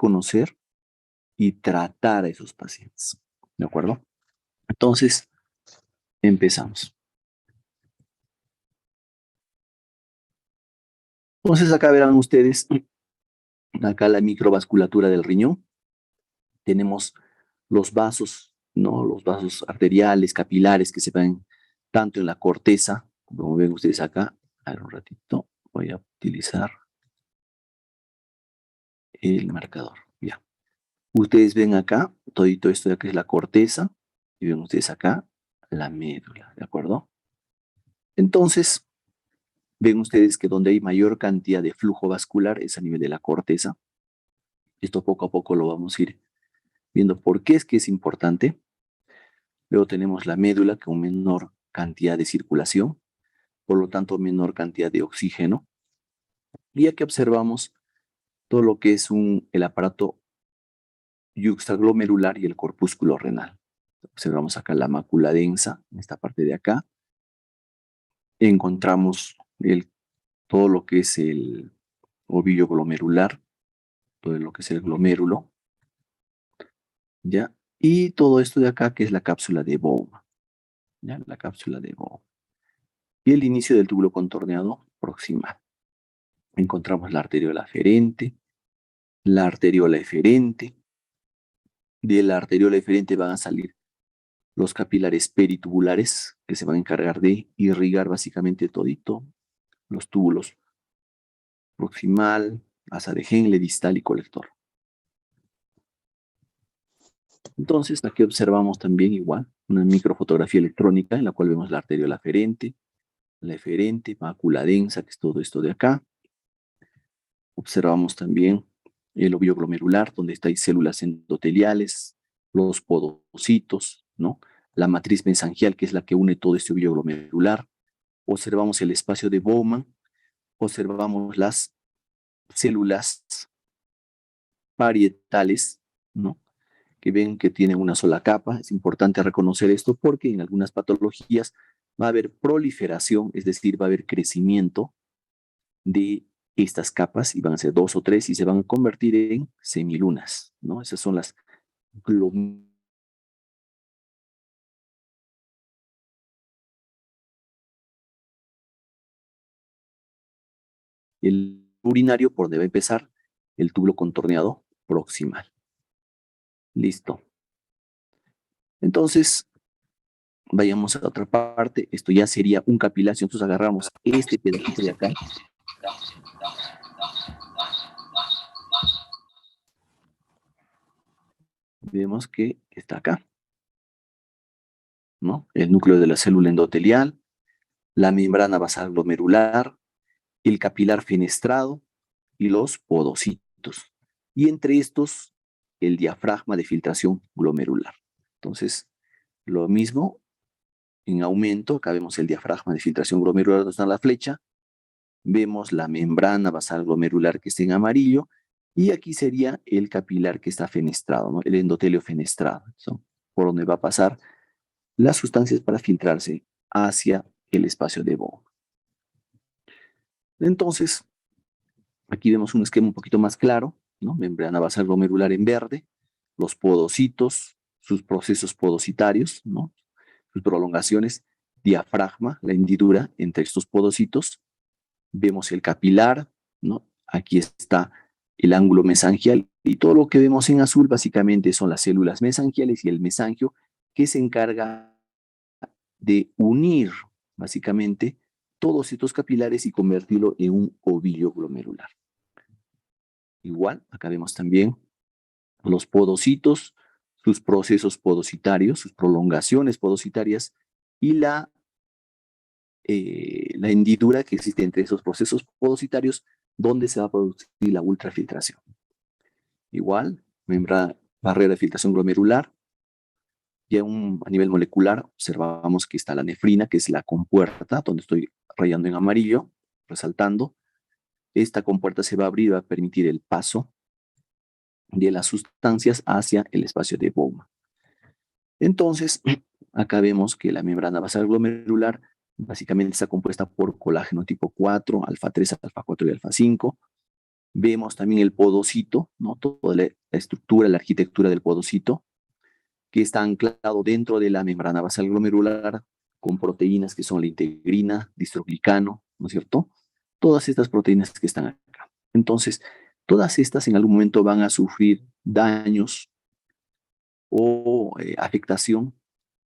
conocer y tratar a esos pacientes. ¿De acuerdo? Entonces, empezamos. Entonces, acá verán ustedes, acá la microvasculatura del riñón. Tenemos los vasos, ¿no? Los vasos arteriales, capilares que se ven tanto en la corteza, como ven ustedes acá. A ver un ratito, voy a utilizar el marcador. Ya. Ustedes ven acá, todito esto de acá es la corteza, y ven ustedes acá la médula, ¿de acuerdo? Entonces, ven ustedes que donde hay mayor cantidad de flujo vascular es a nivel de la corteza. Esto poco a poco lo vamos a ir viendo por qué es que es importante. Luego tenemos la médula con menor cantidad de circulación, por lo tanto menor cantidad de oxígeno. Y aquí observamos todo lo que es el aparato yuxtaglomerular y el corpúsculo renal. Observamos acá la mácula densa, en esta parte de acá. Encontramos todo lo que es el ovillo glomerular, todo lo que es el glomérulo, ¿ya? Y todo esto de acá que es la cápsula de Bowman, ¿ya? La cápsula de Bowman. Y el inicio del túbulo contorneado proximal. Encontramos la arteriola aferente, la arteriola eferente. De la arteriola eferente van a salir los capilares peritubulares que se van a encargar de irrigar básicamente todito los túbulos proximal, asa de Henle, distal y colector. Entonces, aquí observamos también igual una microfotografía electrónica en la cual vemos la arteriola aferente, la eferente, mácula densa, que es todo esto de acá. Observamos también el ovillo glomerular, donde hay células endoteliales, los podocitos, ¿no? La matriz mesangial, que es la que une todo este ovillo glomerular. Observamos el espacio de Bowman, observamos las células parietales, ¿no? Que ven que tienen una sola capa. Es importante reconocer esto porque en algunas patologías va a haber proliferación, es decir, va a haber crecimiento de estas capas y van a ser 2 o 3 y se van a convertir en semilunas, ¿no? Esas son las glomérulas. El urinario por donde va a empezar el túbulo contorneado proximal. Listo. Entonces, vayamos a otra parte. Esto ya sería un capilar. Si nosotros agarramos este pedacito de acá, vemos que está acá, ¿no? El núcleo de la célula endotelial, la membrana basal glomerular, el capilar fenestrado y los podocitos. Y entre estos, el diafragma de filtración glomerular. Entonces, lo mismo en aumento. Acá vemos el diafragma de filtración glomerular donde está la flecha. Vemos la membrana basal glomerular que está en amarillo. Y aquí sería el capilar que está fenestrado, ¿no? El endotelio fenestrado. ¿No? Por donde va a pasar las sustancias para filtrarse hacia el espacio de Bowman. Entonces, aquí vemos un esquema un poquito más claro, ¿no? Membrana basal glomerular en verde, los podocitos, sus procesos podocitarios, ¿no? Sus prolongaciones, diafragma, la hendidura entre estos podocitos. Vemos el capilar, ¿no? Aquí está el ángulo mesangial y todo lo que vemos en azul básicamente son las células mesangiales y el mesangio que se encarga de unir básicamente todos estos capilares y convertirlo en un ovillo glomerular. Igual, acá vemos también los podocitos, sus procesos podocitarios, sus prolongaciones podocitarias y la hendidura que existe entre esos procesos podocitarios donde se va a producir la ultrafiltración. Igual, barrera de filtración glomerular. Y a nivel molecular observamos que está la nefrina, que es la compuerta, donde estoy rayando en amarillo, resaltando. Esta compuerta se va a abrir y va a permitir el paso de las sustancias hacia el espacio de Bowman. Entonces, acá vemos que la membrana basal glomerular básicamente está compuesta por colágeno tipo 4, alfa 3, alfa 4 y alfa 5. Vemos también el podocito, ¿no? Toda la estructura, la arquitectura del podocito, que está anclado dentro de la membrana basal glomerular con proteínas que son la integrina, distroglicano, ¿no es cierto? Todas estas proteínas que están acá. Entonces, todas estas en algún momento van a sufrir daños o afectación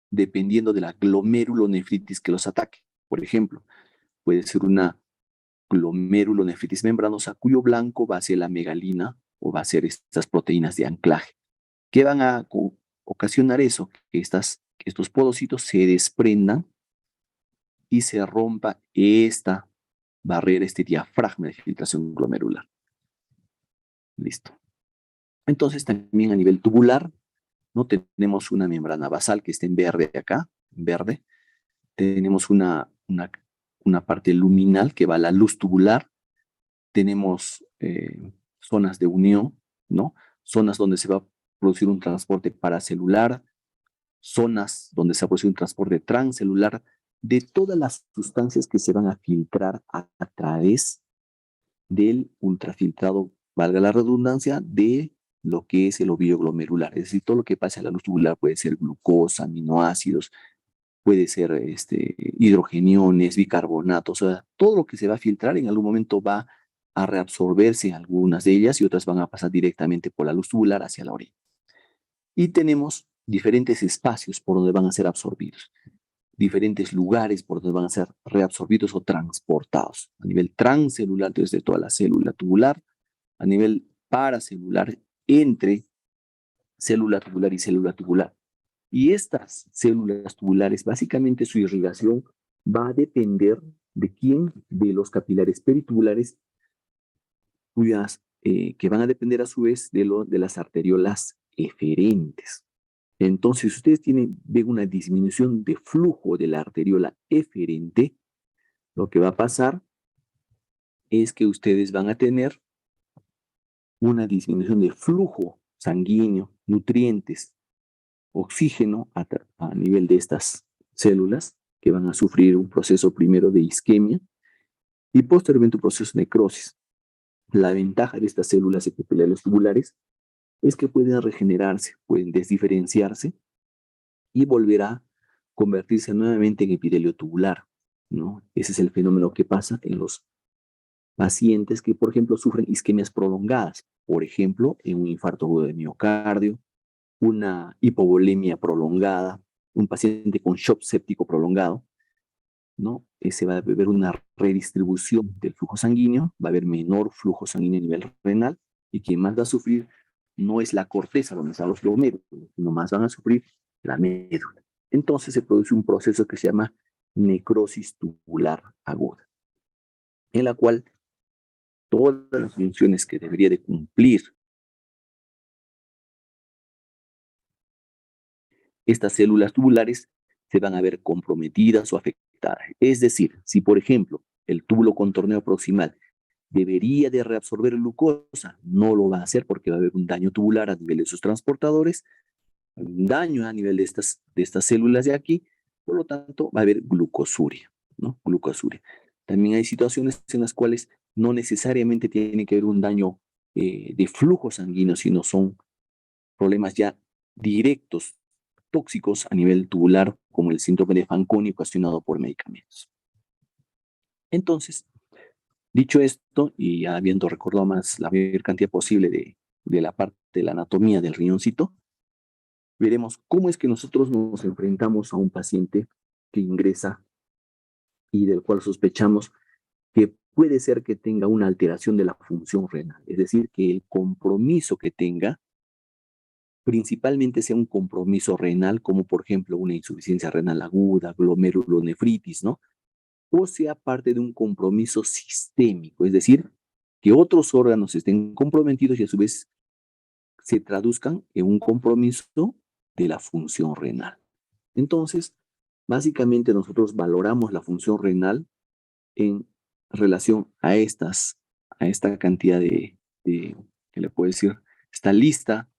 dependiendo de la glomerulonefritis que los ataque. Por ejemplo, puede ser una glomerulonefritis membranosa cuyo blanco va a ser la megalina o va a ser estas proteínas de anclaje. ¿Qué van a ocasionar eso? Que estos podocitos se desprendan y se rompa esta barrera, este diafragma de filtración glomerular. Listo. Entonces, también a nivel tubular, ¿no? Tenemos una membrana basal que está en verde acá, en verde. Tenemos una parte luminal que va a la luz tubular. Tenemos zonas de unión, ¿no? Zonas donde se va a producir un transporte paracelular, zonas donde se va a producir un transporte transcelular de todas las sustancias que se van a filtrar a través del ultrafiltrado, valga la redundancia, de lo que es el ovillo glomerular. Es decir, todo lo que pasa a la luz tubular puede ser glucosa, aminoácidos, puede ser hidrogeniones, bicarbonatos, o sea, todo lo que se va a filtrar en algún momento va a reabsorberse algunas de ellas y otras van a pasar directamente por la luz tubular hacia la orina. Y tenemos diferentes espacios por donde van a ser absorbidos, diferentes lugares por donde van a ser reabsorbidos o transportados. A nivel transcelular, desde toda la célula tubular, a nivel paracelular, entre célula tubular y célula tubular. Y estas células tubulares, básicamente su irrigación va a depender de quién, de los capilares peritubulares, que van a depender a su vez de las arteriolas eferentes. Entonces, si ustedes ven una disminución de flujo de la arteriola eferente, lo que va a pasar es que ustedes van a tener una disminución de flujo sanguíneo, nutrientes, oxígeno a nivel de estas células que van a sufrir un proceso primero de isquemia y posteriormente un proceso de necrosis. La ventaja de estas células epiteliales tubulares es que pueden regenerarse, pueden desdiferenciarse y volver a convertirse nuevamente en epitelio tubular, ¿no? Ese es el fenómeno que pasa en los pacientes que, por ejemplo, sufren isquemias prolongadas, por ejemplo, en un infarto agudo de miocardio, una hipovolemia prolongada, un paciente con shock séptico prolongado, ¿no? Se va a haber una redistribución del flujo sanguíneo, va a haber menor flujo sanguíneo a nivel renal, y quien más va a sufrir no es la corteza donde están los glomérulos, sino más van a sufrir la médula. Entonces se produce un proceso que se llama necrosis tubular aguda, en la cual todas las funciones que debería de cumplir estas células tubulares se van a ver comprometidas o afectadas. Es decir, si por ejemplo el túbulo contorneo proximal debería de reabsorber glucosa, no lo va a hacer porque va a haber un daño tubular a nivel de sus transportadores, un daño a nivel de estas células de aquí, por lo tanto va a haber glucosuria, ¿no? Glucosuria. También hay situaciones en las cuales no necesariamente tiene que haber un daño de flujo sanguíneo, sino son problemas ya directos, tóxicos a nivel tubular, como el síndrome de Fanconi ocasionado por medicamentos. Entonces, dicho esto, y ya habiendo recordado más la mayor cantidad posible de la parte de la anatomía del riñoncito, veremos cómo es que nosotros nos enfrentamos a un paciente que ingresa y del cual sospechamos que puede ser que tenga una alteración de la función renal, es decir, que el compromiso que tenga principalmente sea un compromiso renal, como por ejemplo una insuficiencia renal aguda, glomerulonefritis, ¿no? O sea parte de un compromiso sistémico, es decir, que otros órganos estén comprometidos y a su vez se traduzcan en un compromiso de la función renal. Entonces, básicamente nosotros valoramos la función renal en relación a esta cantidad ¿qué le puedo decir? Esta lista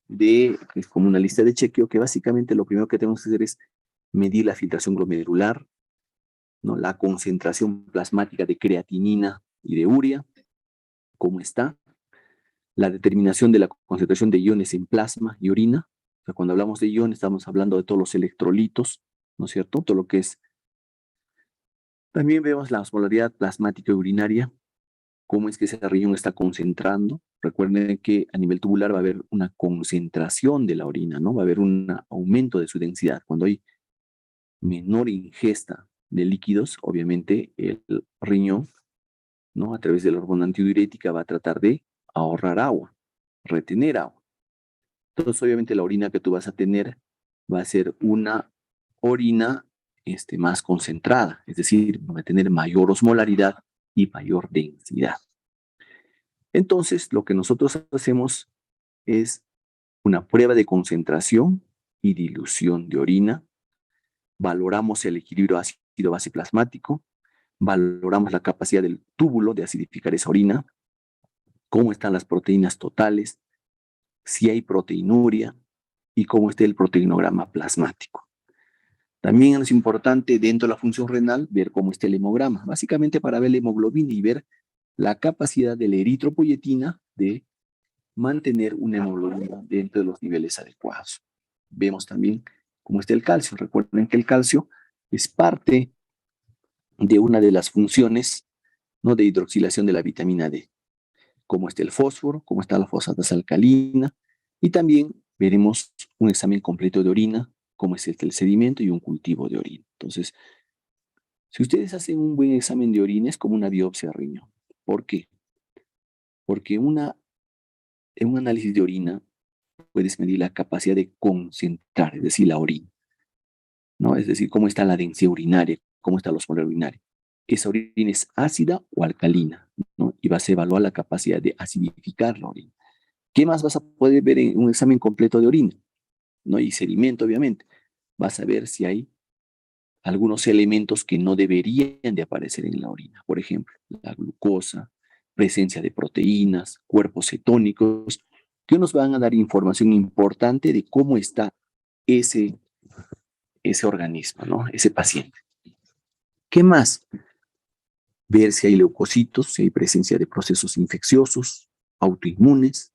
es como una lista de chequeo que básicamente lo primero que tenemos que hacer es medir la filtración glomerular, ¿no? La concentración plasmática de creatinina y de urea, cómo está, la determinación de la concentración de iones en plasma y orina. O sea, cuando hablamos de iones estamos hablando de todos los electrolitos, ¿no es cierto? Todo lo que es. También vemos la osmolaridad plasmática y urinaria, cómo es que ese riñón está concentrando. Recuerden que a nivel tubular va a haber una concentración de la orina, ¿no? Va a haber un aumento de su densidad. Cuando hay menor ingesta de líquidos, obviamente el riñón, ¿no? A través de la hormona antidiurética va a tratar de ahorrar agua, retener agua. Entonces, obviamente la orina que tú vas a tener va a ser una orina más concentrada, es decir, va a tener mayor osmolaridad y mayor densidad. Entonces, lo que nosotros hacemos es una prueba de concentración y dilución de orina. Valoramos el equilibrio ácido-base plasmático, valoramos la capacidad del túbulo de acidificar esa orina, cómo están las proteínas totales, si hay proteinuria y cómo está el proteinograma plasmático. También es importante dentro de la función renal ver cómo está el hemograma, básicamente para ver la hemoglobina y ver la capacidad de la eritropoyetina de mantener una hemoglobina dentro de los niveles adecuados. Vemos también cómo está el calcio. Recuerden que el calcio es parte de una de las funciones, ¿no?, de hidroxilación de la vitamina D. Cómo está el fósforo, cómo está la fosfatasa alcalina, y también veremos un examen completo de orina, cómo es el sedimento y un cultivo de orina. Entonces, si ustedes hacen un buen examen de orina, es como una biopsia de riñón. ¿Por qué? Porque en un análisis de orina puedes medir la capacidad de concentrar, es decir, la orina, ¿no? Es decir, cómo está la densidad urinaria, cómo está la osmolar urinaria. Esa orina es ácida o alcalina, ¿no? Y vas a evaluar la capacidad de acidificar la orina. ¿Qué más vas a poder ver en un examen completo de orina? ¿No? Y sedimento, obviamente. Vas a ver si hay algunos elementos que no deberían de aparecer en la orina. Por ejemplo, la glucosa, presencia de proteínas, cuerpos cetónicos, que nos van a dar información importante de cómo está ese, ese organismo, ¿no? Ese paciente. ¿Qué más? Ver si hay leucocitos, si hay presencia de procesos infecciosos, autoinmunes,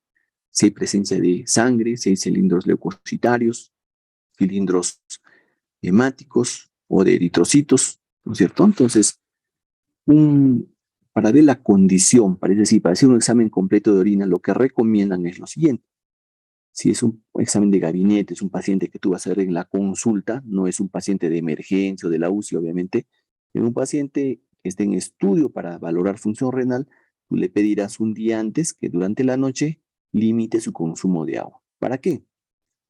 si hay presencia de sangre, si hay cilindros leucocitarios, cilindros hemáticos o de eritrocitos, ¿no es cierto? Entonces, para ver la condición, para, es decir, para hacer un examen completo de orina, lo que recomiendan es lo siguiente. Si es un examen de gabinete, es un paciente que tú vas a ver en la consulta, no es un paciente de emergencia o de la UCI, obviamente, es un paciente que esté en estudio para valorar función renal, tú le pedirás un día antes que durante la noche limite su consumo de agua. ¿Para qué?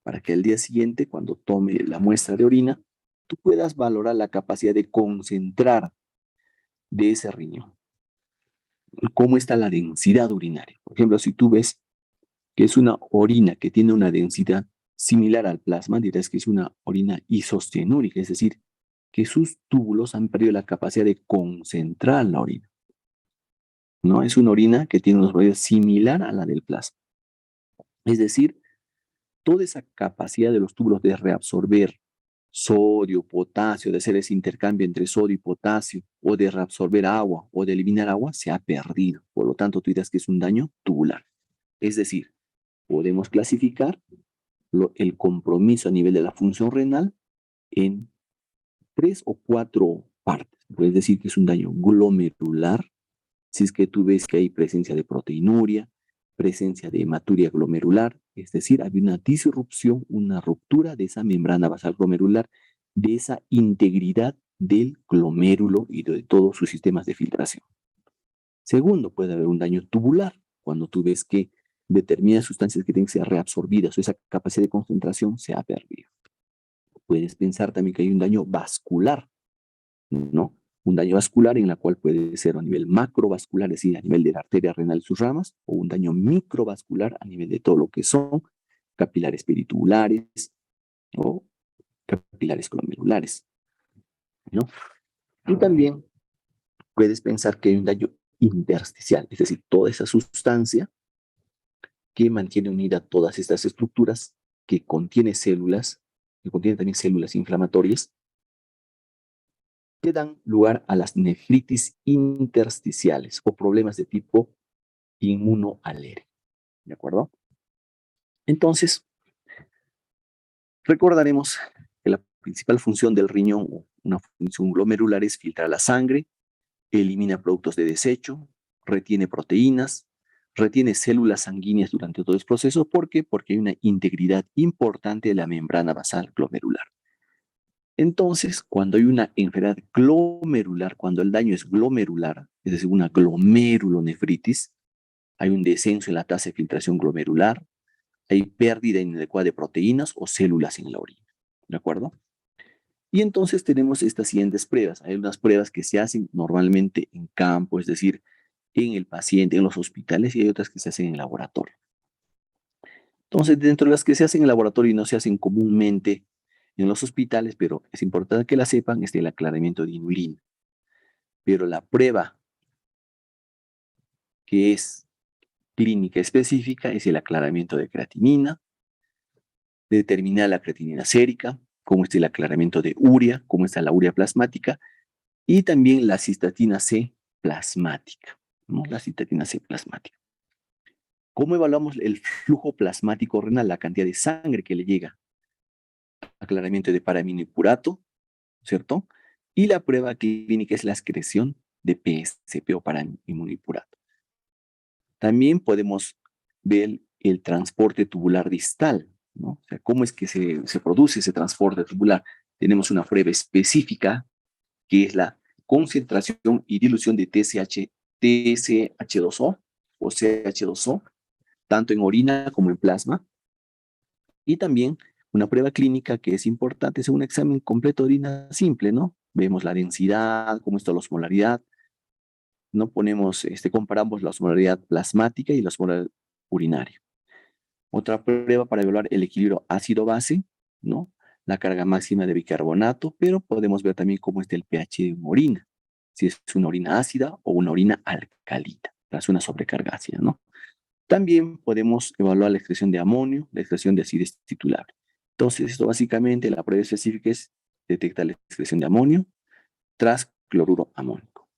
Para que al día siguiente, cuando tome la muestra de orina, tú puedas valorar la capacidad de concentrar de ese riñón. ¿Cómo está la densidad urinaria? Por ejemplo, si tú ves que es una orina que tiene una densidad similar al plasma, dirás que es una orina isocianúrica, es decir, que sus túbulos han perdido la capacidad de concentrar la orina. ¿No? Es una orina que tiene una osmolaridad similar a la del plasma. Es decir, toda esa capacidad de los túbulos de reabsorber sodio, potasio, de hacer ese intercambio entre sodio y potasio, o de reabsorber agua, o de eliminar agua, se ha perdido. Por lo tanto, tú dirás que es un daño tubular. Es decir, podemos clasificar el compromiso a nivel de la función renal en 3 o 4 partes. Puedes decir que es un daño glomerular, si es que tú ves que hay presencia de proteinuria, presencia de hematuria glomerular, es decir, hay una disrupción, una ruptura de esa membrana basal glomerular, de esa integridad del glomérulo y de todos sus sistemas de filtración. Segundo, puede haber un daño tubular, cuando tú ves que determinadas sustancias que tienen que ser reabsorbidas o esa capacidad de concentración se ha perdido. Puedes pensar también que hay un daño vascular, ¿no? Un daño vascular en la cual puede ser a nivel macrovascular, es decir, a nivel de la arteria renal y sus ramas, o un daño microvascular a nivel de todo lo que son capilares peritubulares o capilares glomerulares, ¿no? Y también puedes pensar que hay un daño intersticial, es decir, toda esa sustancia que mantiene unidas todas estas estructuras, que contiene células, que contiene también células inflamatorias, que dan lugar a las nefritis intersticiales o problemas de tipo inmunoalérgico. ¿De acuerdo? Entonces, recordaremos que la principal función del riñón, o una función glomerular, es filtrar la sangre, elimina productos de desecho, retiene proteínas, retiene células sanguíneas durante todo el proceso. ¿Por qué? Porque hay una integridad importante de la membrana basal glomerular. Entonces, cuando hay una enfermedad glomerular, cuando el daño es glomerular, es decir, una glomerulonefritis, hay un descenso en la tasa de filtración glomerular, hay pérdida inadecuada de proteínas o células en la orina. ¿De acuerdo? Y entonces tenemos estas siguientes pruebas. Hay unas pruebas que se hacen normalmente en campo, es decir, en el paciente, en los hospitales, y hay otras que se hacen en el laboratorio. Entonces, dentro de las que se hacen en el laboratorio y no se hacen comúnmente en los hospitales, pero es importante que la sepan, es el aclaramiento de inulina. Pero la prueba que es clínica específica es el aclaramiento de creatinina, de determinar la creatinina sérica, cómo está el aclaramiento de urea, cómo está la urea plasmática, y también la cistatina C plasmática, ¿no? La cistatina C plasmática. ¿Cómo evaluamos el flujo plasmático renal? La cantidad de sangre que le llega. Aclaramiento de paraminipurato, ¿cierto? Y la prueba clínica es la excreción de PSP o paraminipurato. También podemos ver el transporte tubular distal, ¿no? O sea, ¿cómo es que se produce ese transporte tubular? Tenemos una prueba específica que es la concentración y dilución de TSH2O o CH2O, tanto en orina como en plasma. Y también una prueba clínica que es importante, es un examen completo de orina simple, ¿no? Vemos la densidad, cómo está la osmolaridad, no ponemos, comparamos la osmolaridad plasmática y la osmolaridad urinaria. Otra prueba para evaluar el equilibrio ácido-base, ¿no? La carga máxima de bicarbonato, pero podemos ver también cómo está el pH de una orina, si es una orina ácida o una orina alcalina, tras una sobrecarga ácida, ¿no? También podemos evaluar la excreción de amonio, la excreción de acidez titulable. Entonces, esto básicamente, la prueba específica es detectar la excreción de amonio tras cloruro amónico.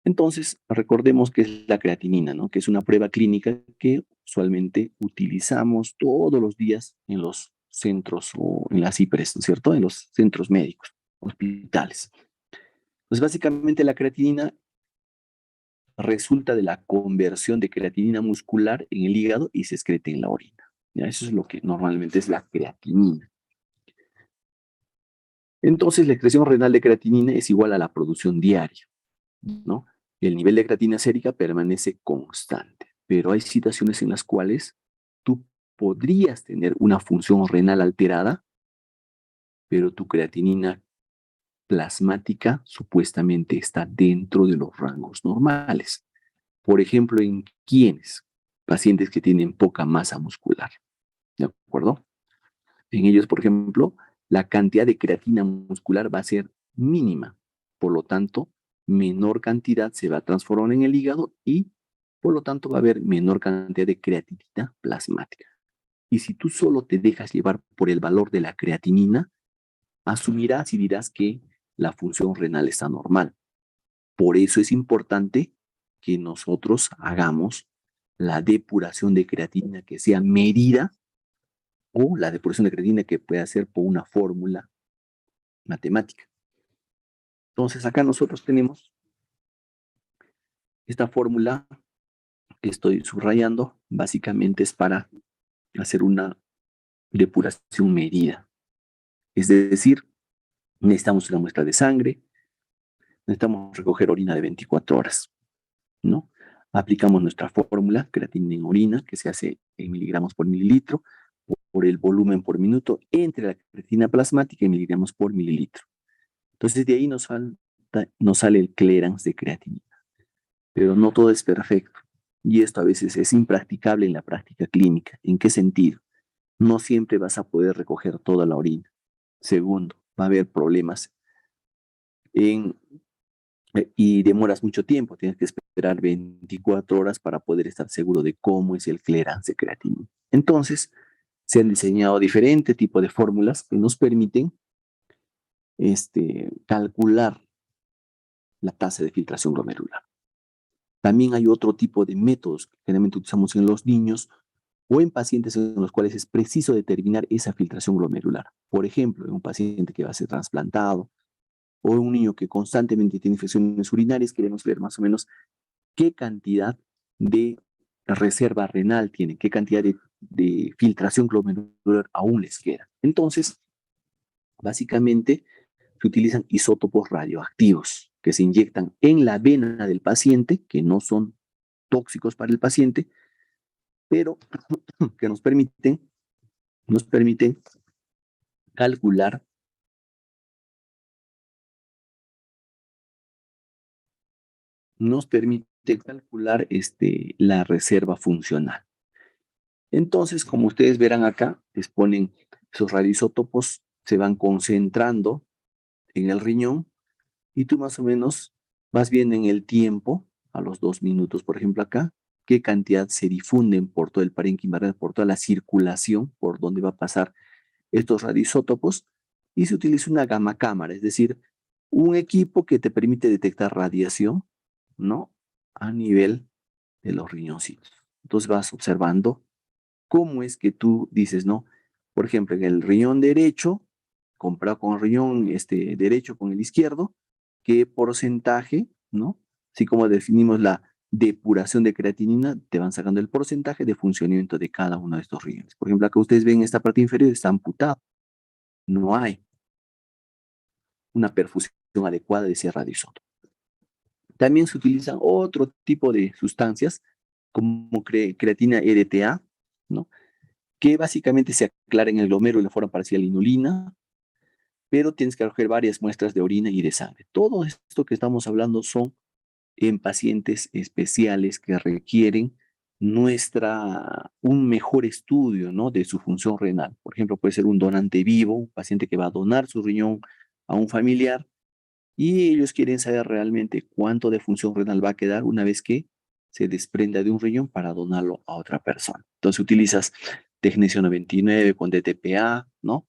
Entonces, recordemos que es la creatinina, ¿no? Que es una prueba clínica que usualmente utilizamos todos los días en los centros o en las IPRES, ¿no es cierto? En los centros médicos, hospitales. Pues básicamente la creatinina resulta de la conversión de creatinina muscular en el hígado y se excreta en la orina. ¿Ya? Eso es lo que normalmente es la creatinina. Entonces, la excreción renal de creatinina es igual a la producción diaria, ¿no? El nivel de creatina sérica permanece constante, pero hay situaciones en las cuales tú podrías tener una función renal alterada, pero tu creatinina plasmática supuestamente está dentro de los rangos normales. Por ejemplo, ¿en quiénes? Pacientes que tienen poca masa muscular, ¿de acuerdo? En ellos, por ejemplo, la cantidad de creatina muscular va a ser mínima. Por lo tanto, menor cantidad se va a transformar en el hígado y, por lo tanto, va a haber menor cantidad de creatinina plasmática. Y si tú solo te dejas llevar por el valor de la creatinina, asumirás y dirás que la función renal está normal. Por eso es importante que nosotros hagamos la depuración de creatinina que sea medida o la depuración de creatinina que puede hacer por una fórmula matemática. Entonces acá nosotros tenemos esta fórmula que estoy subrayando, básicamente es para hacer una depuración medida. Es decir, necesitamos una muestra de sangre, necesitamos recoger orina de 24 horas, ¿no? Aplicamos nuestra fórmula, creatinina en orina, que se hace en miligramos por mililitro, por el volumen por minuto, entre la creatina plasmática y miligramos por mililitro. Entonces de ahí nos sale el clearance de creatinina. Pero no todo es perfecto. Y esto a veces es impracticable en la práctica clínica. ¿En qué sentido? No siempre vas a poder recoger toda la orina. Segundo, va a haber problemas y demoras mucho tiempo. Tienes que esperar 24 horas para poder estar seguro de cómo es el clearance de creatinina. Entonces, se han diseñado diferentes tipos de fórmulas que nos permiten calcular la tasa de filtración glomerular. También hay otro tipo de métodos que generalmente utilizamos en los niños o en pacientes en los cuales es preciso determinar esa filtración glomerular. Por ejemplo, en un paciente que va a ser trasplantado o en un niño que constantemente tiene infecciones urinarias, queremos ver más o menos qué cantidad de reserva renal tiene, qué cantidad de filtración glomerular aún les queda. Entonces, básicamente, se utilizan isótopos radioactivos que se inyectan en la vena del paciente, que no son tóxicos para el paciente, pero que nos permiten calcular, la reserva funcional. Entonces, como ustedes verán acá, les ponen esos radioisótopos, se van concentrando en el riñón y tú más o menos vas viendo en el tiempo, a los 2 minutos, por ejemplo, acá, qué cantidad se difunden por todo el parénquima renal, por toda la circulación, por donde va a pasar estos radioisótopos, y se utiliza una gamma cámara, es decir, un equipo que te permite detectar radiación, ¿no? A nivel de los riñoncitos. Entonces vas observando cómo es que tú dices, ¿no? Por ejemplo, en el riñón derecho, comparado con el riñón derecho con el izquierdo, qué porcentaje, ¿no? Así como definimos la depuración de creatinina, te van sacando el porcentaje de funcionamiento de cada uno de estos riñones. Por ejemplo, acá ustedes ven esta parte inferior, está amputado. No hay una perfusión adecuada de ese radioisótopo. También se utilizan otro tipo de sustancias, como creatina EDTA, ¿no? Que básicamente se aclara en el glomérulo de forma parcial inulina, pero tienes que recoger varias muestras de orina y de sangre. Todo esto que estamos hablando son en pacientes especiales que requieren un mejor estudio, ¿no? De su función renal. Por ejemplo, puede ser un donante vivo, un paciente que va a donar su riñón a un familiar y ellos quieren saber realmente cuánto de función renal va a quedar una vez que se desprenda de un riñón para donarlo a otra persona. Entonces utilizas Tecnesio 99 con DTPA, ¿no?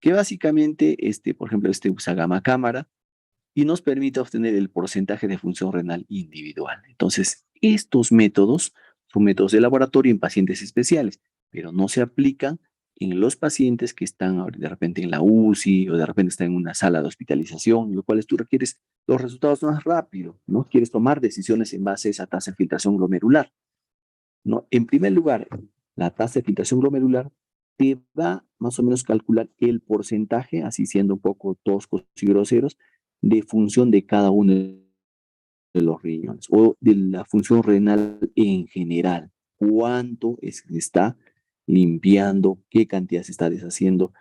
Que básicamente, por ejemplo, usa gamma cámara y nos permite obtener el porcentaje de función renal individual. Entonces, estos métodos son métodos de laboratorio en pacientes especiales, pero no se aplican en los pacientes que están de repente en la UCI o de repente están en una sala de hospitalización, en lo cual tú requieres los resultados más rápido, ¿no? Quieres tomar decisiones en base a esa tasa de filtración glomerular, ¿no? En primer lugar, la tasa de filtración glomerular te va más o menos calcular el porcentaje, así siendo un poco toscos y groseros, de función de cada uno de los riñones o de la función renal en general. Cuánto es que está limpiando, qué cantidad se está deshaciendo,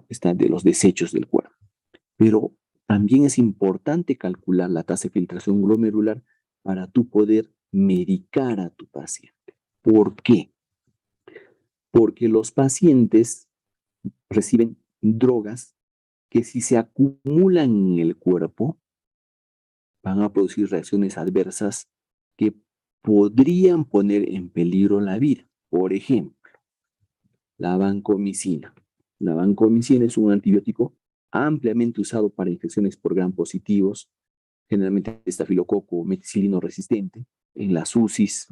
está de los desechos del cuerpo. Pero también es importante calcular la tasa de filtración glomerular para tú poder medicar a tu paciente. ¿Por qué? Porque los pacientes reciben drogas que si se acumulan en el cuerpo van a producir reacciones adversas que podrían poner en peligro la vida. Por ejemplo, la vancomicina. La vancomicina es un antibiótico ampliamente usado para infecciones por gram positivos, generalmente estafilococo meticilino resistente, en las UCIs,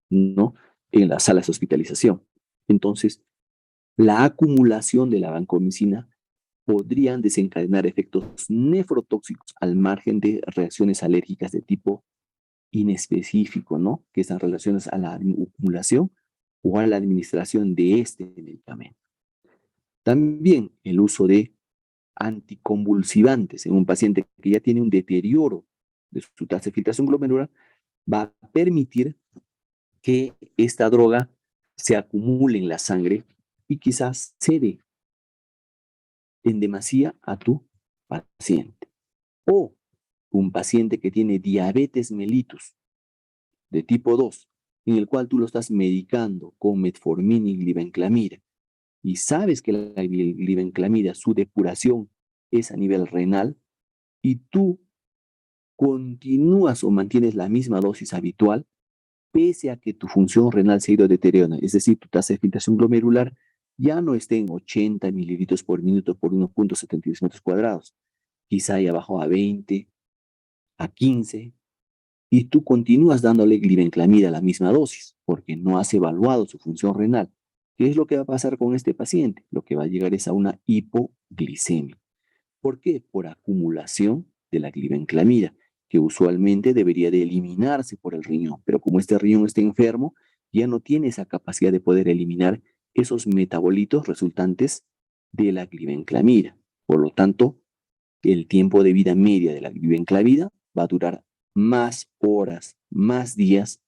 ¿no? En las salas de hospitalización. Entonces, la acumulación de la vancomicina podrían desencadenar efectos nefrotóxicos al margen de reacciones alérgicas de tipo inespecífico, ¿no? Que están relacionadas a la acumulación o a la administración de este medicamento. También el uso de anticonvulsivantes en un paciente que ya tiene un deterioro de su tasa de filtración glomerular va a permitir que esta droga se acumule en la sangre y quizás cede en demasía a tu paciente. O un paciente que tiene diabetes mellitus de tipo 2, en el cual tú lo estás medicando con metformina y glibenclamida, y sabes que la glibenclamida, su depuración es a nivel renal, y tú continúas o mantienes la misma dosis habitual, pese a que tu función renal se ha ido deteriorando, es decir, tu tasa de filtración glomerular ya no esté en 80 mililitros por minuto por 1,76 metros cuadrados, quizá ya bajó a 20, a 15, y tú continúas dándole glibenclamida a la misma dosis, porque no has evaluado su función renal. ¿Qué es lo que va a pasar con este paciente? Lo que va a llegar es a una hipoglicemia. ¿Por qué? Por acumulación de la glibenclamida, que usualmente debería de eliminarse por el riñón, pero como este riñón está enfermo, ya no tiene esa capacidad de poder eliminar esos metabolitos resultantes de la glibenclamida. Por lo tanto, el tiempo de vida media de la glibenclamida va a durar más horas, más días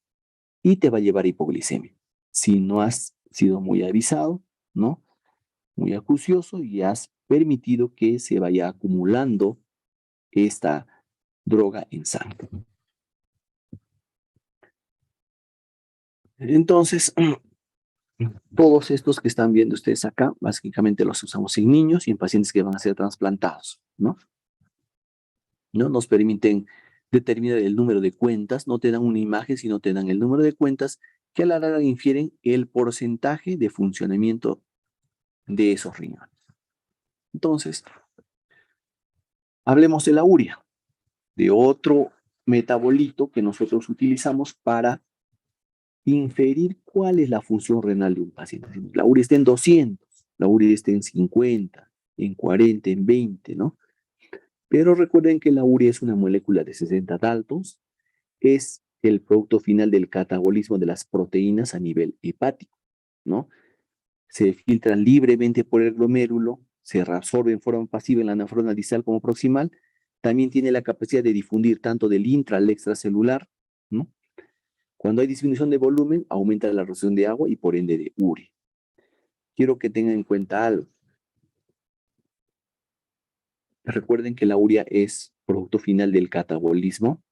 y te va a llevar a hipoglicemia. Si no has sido muy avisado, ¿no? Muy acucioso y has permitido que se vaya acumulando esta droga en sangre. Entonces, todos estos que están viendo ustedes acá, básicamente los usamos en niños y en pacientes que van a ser trasplantados, ¿no? ¿No? Nos permiten determinar el número de cuentas, no te dan una imagen, sino te dan el número de cuentas que a la larga infieren el porcentaje de funcionamiento de esos riñones. Entonces, hablemos de la urea, de otro metabolito que nosotros utilizamos para inferir cuál es la función renal de un paciente. La urea está en 200, la urea está en 50, en 40, en 20, ¿no? Pero recuerden que la urea es una molécula de 60 daltons, es el producto final del catabolismo de las proteínas a nivel hepático, ¿no? Se filtran libremente por el glomérulo, se reabsorbe en forma pasiva en la nefrona distal como proximal, también tiene la capacidad de difundir tanto del intra al extracelular, ¿no? Cuando hay disminución de volumen, aumenta la retención de agua y por ende de urea. Quiero que tengan en cuenta algo. Recuerden que la urea es producto final del catabolismo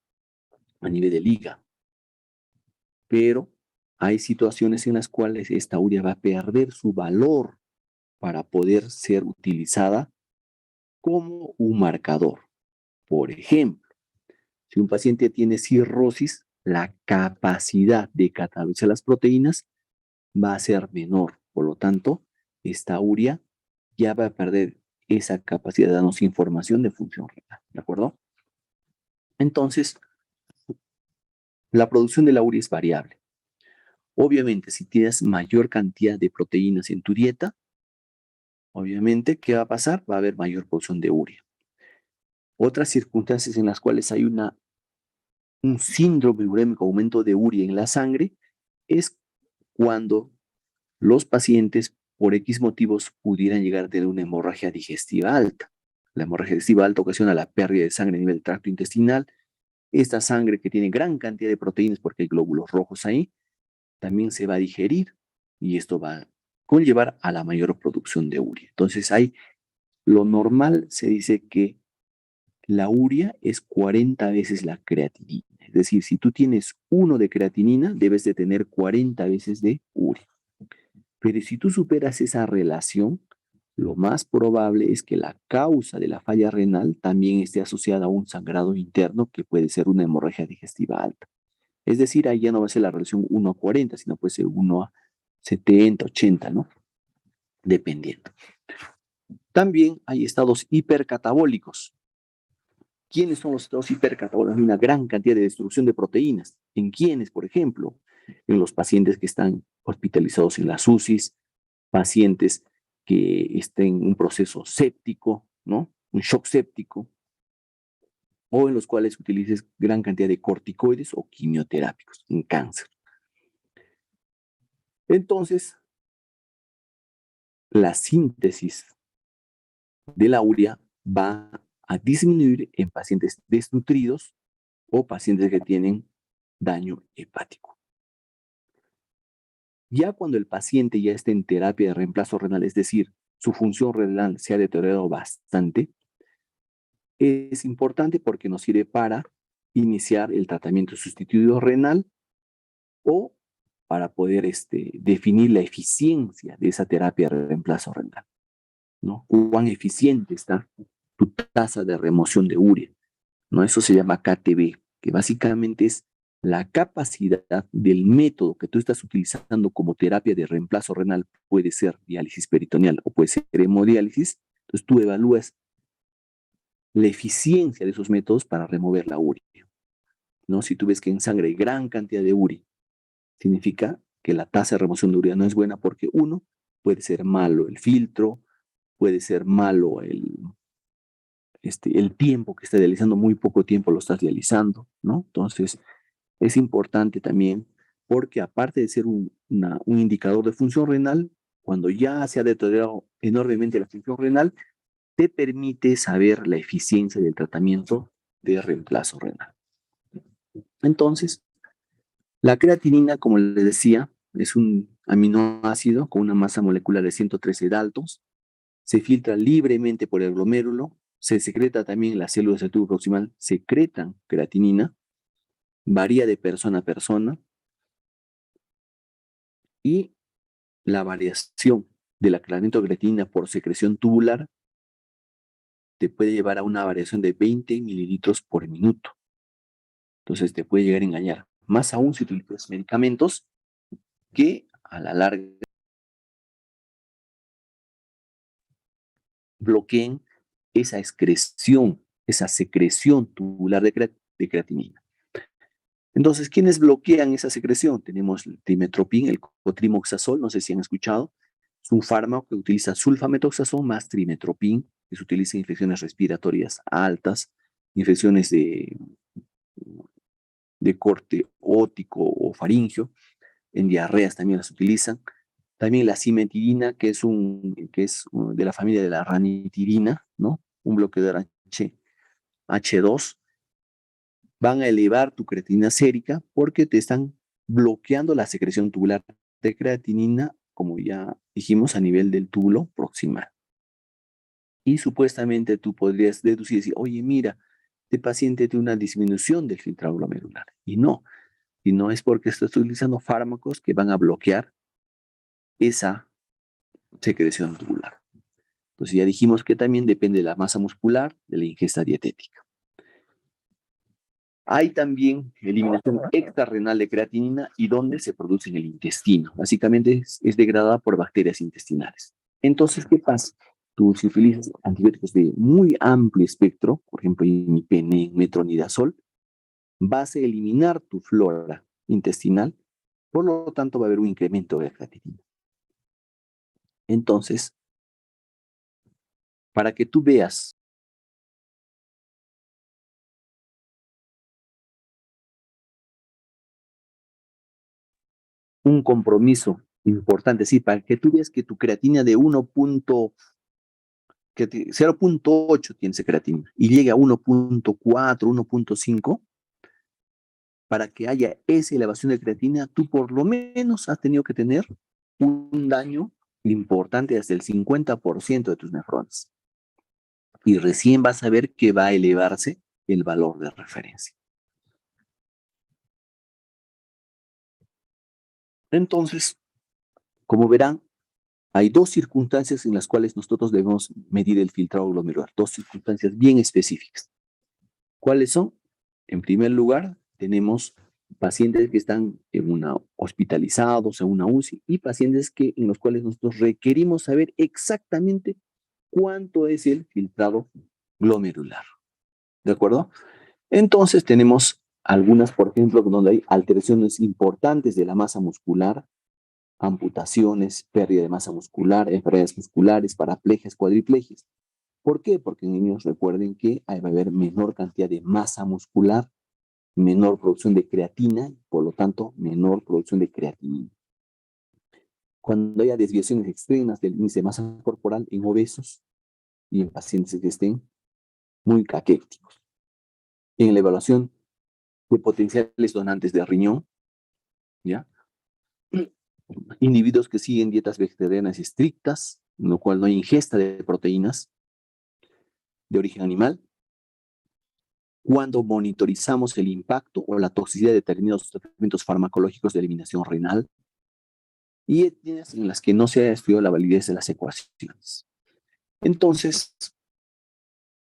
a nivel del hígado, pero hay situaciones en las cuales esta urea va a perder su valor para poder ser utilizada como un marcador. Por ejemplo, si un paciente tiene cirrosis, la capacidad de catalizar las proteínas va a ser menor. Por lo tanto, esta urea ya va a perder esa capacidad de darnos información de función renal. ¿De acuerdo? Entonces, la producción de la urea es variable. Obviamente, si tienes mayor cantidad de proteínas en tu dieta, obviamente, ¿qué va a pasar? Va a haber mayor producción de urea. Otras circunstancias en las cuales hay un síndrome urémico, aumento de urea en la sangre, es cuando los pacientes, por X motivos, pudieran llegar a tener una hemorragia digestiva alta. La hemorragia digestiva alta ocasiona la pérdida de sangre a nivel del tracto intestinal. Esta sangre que tiene gran cantidad de proteínas, porque hay glóbulos rojos ahí, también se va a digerir y esto va a conllevar a la mayor producción de urea. Entonces, lo normal se dice que la urea es 40 veces la creatinina. Es decir, si tú tienes 1 de creatinina, debes de tener 40 veces de urea. Pero si tú superas esa relación, lo más probable es que la causa de la falla renal también esté asociada a un sangrado interno que puede ser una hemorragia digestiva alta. Es decir, ahí ya no va a ser la relación 1 a 40, sino puede ser 1 a 70, 80, ¿no? Dependiendo. También hay estados hipercatabólicos. ¿Quiénes son los estados hipercatabólicos? Hay una gran cantidad de destrucción de proteínas. ¿En quiénes, por ejemplo? En los pacientes que están hospitalizados en las UCIs, pacientes que estén en un proceso séptico, ¿no? Un shock séptico, o en los cuales utilices gran cantidad de corticoides o quimioterápicos en cáncer. Entonces, la síntesis de la urea va a disminuir en pacientes desnutridos o pacientes que tienen daño hepático. Ya cuando el paciente ya esté en terapia de reemplazo renal, es decir, su función renal se ha deteriorado bastante, es importante porque nos sirve para iniciar el tratamiento sustitutivo renal o para poder definir la eficiencia de esa terapia de reemplazo renal, ¿no? Cuán eficiente está tu tasa de remoción de urea, ¿no? Eso se llama KTB, que básicamente es la capacidad del método que tú estás utilizando como terapia de reemplazo renal, puede ser diálisis peritoneal o puede ser hemodiálisis. Entonces tú evalúas la eficiencia de esos métodos para remover la urea. ¿no? Si tú ves que en sangre hay gran cantidad de URI, significa que la tasa de remoción de urea no es buena porque uno, puede ser malo el filtro, puede ser malo el tiempo que está dializando, muy poco tiempo lo estás dializando, ¿no? Entonces, es importante también porque aparte de ser un indicador de función renal, cuando ya se ha deteriorado enormemente la función renal, te permite saber la eficiencia del tratamiento de reemplazo renal. Entonces, la creatinina, como les decía, es un aminoácido con una masa molecular de 113 daltons, se filtra libremente por el glomérulo, se secreta también en las células del tubo proximal, secretan creatinina, varía de persona a persona y la variación de la creatinina por secreción tubular te puede llevar a una variación de 20 mililitros por minuto. Entonces te puede llegar a engañar. Más aún si utilizas medicamentos que a la larga bloqueen esa excreción, esa secreción tubular de creatinina. Entonces, ¿quiénes bloquean esa secreción? Tenemos el trimetoprim, el cotrimoxazol, no sé si han escuchado. Es un fármaco que utiliza sulfamethoxazol más trimetoprim, que se utiliza en infecciones respiratorias altas, infecciones de corte ótico o faríngeo, en diarreas también las utilizan. También la cimetidina, que es de la familia de la ranitidina, ¿no? Un bloqueador H2, van a elevar tu creatinina sérica porque te están bloqueando la secreción tubular de creatinina, como ya dijimos, a nivel del túbulo proximal. Y supuestamente tú podrías deducir y decir, oye, mira, este paciente tiene una disminución del filtrado glomerular. Y no es porque estás utilizando fármacos que van a bloquear esa secreción tubular. Entonces ya dijimos que también depende de la masa muscular, de la ingesta dietética. Hay también eliminación extrarrenal de creatinina y donde se produce en el intestino. Básicamente es degradada por bacterias intestinales. Entonces, ¿qué pasa? Tú si utilizas antibióticos de muy amplio espectro, por ejemplo, imipenem, metronidazol, vas a eliminar tu flora intestinal, por lo tanto va a haber un incremento de creatinina. Entonces, para que tú veas un compromiso importante, sí, para que tú veas que tu creatina de 0.8 tiene esa creatina y llegue a 1.4, 1.5, para que haya esa elevación de creatina, tú por lo menos has tenido que tener un daño importante hasta el 50% de tus nefrones. Y recién vas a ver que va a elevarse el valor de referencia. Entonces, como verán, hay dos circunstancias en las cuales nosotros debemos medir el filtrado glomerular, dos circunstancias bien específicas. ¿Cuáles son? En primer lugar, tenemos pacientes que están hospitalizados en una UCI y pacientes en los cuales nosotros requerimos saber exactamente cuánto es el filtrado glomerular. ¿De acuerdo? Entonces tenemos algunas, por ejemplo, donde hay alteraciones importantes de la masa muscular, amputaciones, pérdida de masa muscular, enfermedades musculares, paraplegias, cuadriplegias. ¿Por qué? Porque en niños recuerden que va a haber menor cantidad de masa muscular, menor producción de creatina, por lo tanto, menor producción de creatinina. Cuando haya desviaciones extremas del índice de masa corporal en obesos y en pacientes que estén muy caquéticos. En la evaluación de potenciales donantes de riñón, ¿ya? Individuos que siguen dietas vegetarianas estrictas, en lo cual no hay ingesta de proteínas de origen animal, cuando monitorizamos el impacto o la toxicidad de determinados tratamientos farmacológicos de eliminación renal y etnias en las que no se ha estudiado la validez de las ecuaciones. Entonces,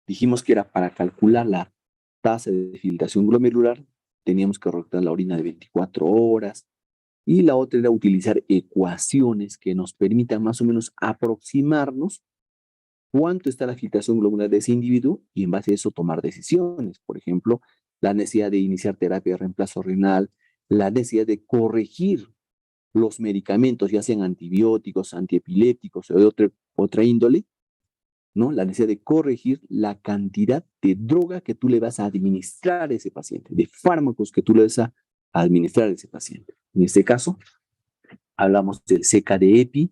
dijimos que era para calcular la tasa de filtración glomerular, teníamos que rotar la orina de 24 horas y la otra era utilizar ecuaciones que nos permitan más o menos aproximarnos cuánto está la filtración glomerular de ese individuo y en base a eso tomar decisiones. Por ejemplo, la necesidad de iniciar terapia de reemplazo renal, la necesidad de corregir los medicamentos, ya sean antibióticos, antiepilépticos o de otra índole, ¿no? La necesidad de corregir la cantidad de droga que tú le vas a administrar a ese paciente, de fármacos que tú le vas a administrar a ese paciente. En este caso, hablamos del CKD-EPI,